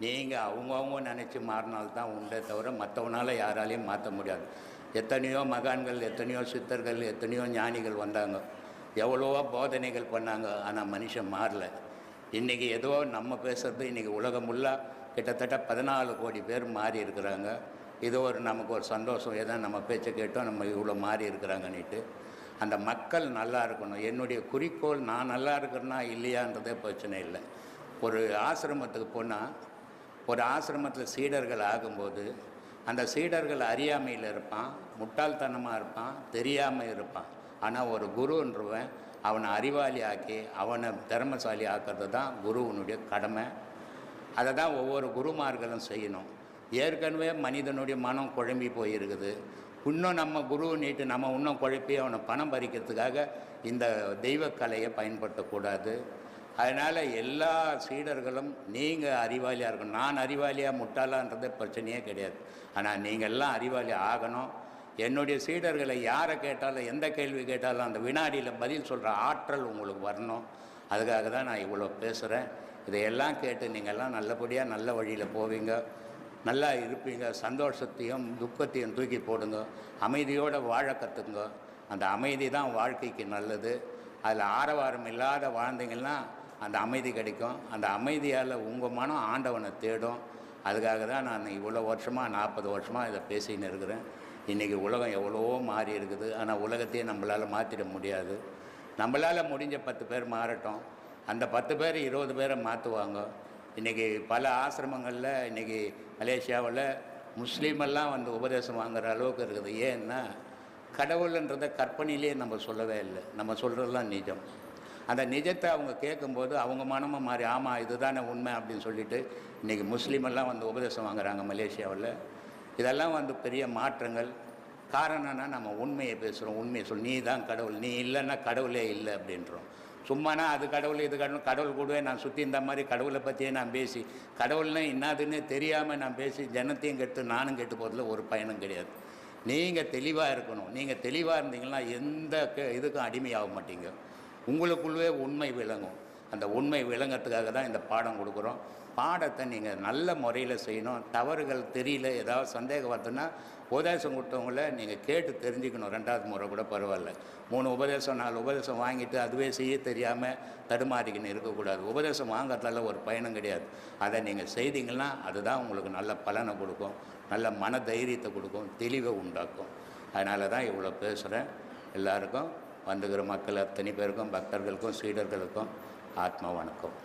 நீங்கள் அவங்கவுங்க நினச்சி மாறினால்தான் உண்டே தவிர மற்றவனால் யாராலையும் மாற்ற முடியாது. எத்தனையோ மகான்கள், எத்தனையோ சித்தர்கள், எத்தனையோ ஞானிகள் வந்தாங்க, எவ்வளவோ போதனைகள் பண்ணாங்க. ஆனால் மனுஷன் மாறல. இன்றைக்கி ஏதோ நம்ம பேசுகிறது இன்றைக்கி உலகம் ஃபுல்லாக கிட்டத்தட்ட 14 கோடி பேர் மாறி இருக்கிறாங்க. இது ஒரு நமக்கு ஒரு சந்தோஷம். ஏதோ நம்ம பேச்சை கேட்டோம், நம்ம இவ்வளோ மாறி இருக்கிறாங்கன்னுட்டு. அந்த மக்கள் நல்லா இருக்கணும். என்னுடைய குறிக்கோள் நான் நல்லா இருக்கிறேன்னா இல்லையான்றதே பிரச்சனை இல்லை. ஒரு ஆசிரமத்துக்கு போனால், ஒரு ஆசிரமத்தில் சீடர்கள் ஆகும்போது அந்த சீடர்கள் அறியாமையில் இருப்பான், முட்டாள்தனமாக இருப்பான், தெரியாமல் இருப்பான். ஆனால் ஒரு குருன்றவன் அவனை அறிவாளி ஆக்கி அவனை திறமைசாலி ஆக்கிறது தான் குருவனுடைய கடமை. அதை தான் ஒவ்வொரு குருமார்களும் செய்யணும். ஏற்கனவே மனிதனுடைய மனம் குழம்பி போயிருக்குது. இன்னும் நம்ம குருவை நீட்டு நம்ம இன்னும் குழப்பி அவனை பணம் பறிக்கிறதுக்காக இந்த தெய்வக்கலையை பயன்படுத்தக்கூடாது. அதனால் எல்லா சீடர்களும் நீங்கள் அறிவாளியாக இருக்கணும். நான் அறிவாளியாக முட்டாளான்றதே பிரச்சனையே கிடையாது. ஆனால் நீங்கள் எல்லாம் அறிவாளி ஆகணும். என்னுடைய சீடர்களை யாரை கேட்டாலும், எந்த கேள்வி கேட்டாலும் அந்த வினாடியில் பதில் சொல்கிற ஆற்றல் உங்களுக்கு வரணும். அதுக்காக தான் நான் இவ்வளோ பேசுகிறேன். இதையெல்லாம் கேட்டு நீங்கள்லாம் நல்லபடியாக நல்ல வழியில் போவீங்க, நல்லா இருப்பீங்க. சந்தோஷத்தையும் துக்கத்தையும் தூக்கி போடுங்க. அமைதியோடு வாழ கற்றுக்குங்க. அந்த அமைதி தான் வாழ்க்கைக்கு நல்லது. அதில் ஆரவாரம் இல்லாத வாழ்ந்தீங்கன்னா அந்த அமைதி கிடைக்கும். அந்த அமைதியால் உங்கள் மனம் ஆண்டவனை தேடும். அதுக்காக தான் நான் இவ்வளோ வருஷமாக 40 வருஷமாக இதை பேசின்னு இருக்கிறேன். இன்றைக்கி உலகம் எவ்வளவோ மாறி இருக்குது. ஆனால் உலகத்தையே நம்மளால் மாற்றிட முடியாது. நம்மளால் முடிஞ்ச 10 பேர் மாறட்டும். அந்த 10 பேர் 20 பேரை மாற்றுவாங்க. இன்றைக்கி பல ஆசிரமங்களில் இன்றைக்கி மலேசியாவில் முஸ்லீமெல்லாம் வந்து உபதேசம் வாங்குகிற அளவுக்கு இருக்குது. ஏன்னா கடவுள்ன்றதை கற்பனையிலே நம்ம சொல்லவே இல்லை. நம்ம சொல்கிறதுலாம் நிஜம். அந்த நிஜத்தை அவங்க கேட்கும்போது அவங்க மனமும் மாறி, ஆமாம் இதுதானே உண்மை அப்படின்னு சொல்லிவிட்டு இன்றைக்கி முஸ்லீமெல்லாம் வந்து உபதேசம் வாங்குகிறாங்க மலேசியாவில். இதெல்லாம் வந்து பெரிய மாற்றங்கள். காரணம்னா நம்ம உண்மையை பேசுகிறோம், உண்மையை நீ தான் கடவுள், நீ இல்லைன்னா கடவுளே இல்லை அப்படின்றோம். சும்மானா அது கடவுள் இது கடவுள், கடவுள் கூடவே நான் சுற்றி இந்த மாதிரி கடவுளை பற்றியே நான் பேசி கடவுள்னா என்னதுன்னு தெரியாமல் நான் பேசி ஜனத்தையும் கெட்டு நானும் கெட்டு போகிறதுல ஒரு பயனும் கிடையாது. நீங்கள் தெளிவாக இருக்கணும். நீங்கள் தெளிவாக இருந்தீங்கன்னா எந்த இதுக்கும் அடிமையாக மாட்டீங்க. உங்களுக்குள்ளே உண்மை விளங்கும். அந்த உண்மை விளங்கிறதுக்காக தான் இந்த பாடம் கொடுக்குறோம். பாடத்தை நீங்கள் நல்ல முறையில் செய்யணும். தவறுகள் தெரியல, ஏதாவது சந்தேகம் வருதுன்னா உபதேசம் கொடுத்தவங்கள நீங்கள் கேட்டு தெரிஞ்சுக்கணும். 2வது முறை கூட பரவாயில்ல. 3 உபதேசம் 4 உபதேசம் வாங்கிட்டு அதுவே செய்ய தெரியாமல் தடுமாறிக்கின்னு இருக்கக்கூடாது. உபதேசம் வாங்கிறதால ஒரு பயனும் கிடையாது. அதை நீங்கள் செய்தீங்கன்னா அதுதான் உங்களுக்கு நல்ல பலனை கொடுக்கும், நல்ல மன தைரியத்தை கொடுக்கும், தெளிவை உண்டாக்கும். அதனால தான் இவ்வளோ பேசுகிறேன். எல்லாருக்கும் வந்துக்கிற மக்கள் அத்தனை பேருக்கும், பக்தர்களுக்கும், சீடர்களுக்கும் ஆத்மா வணக்கம்.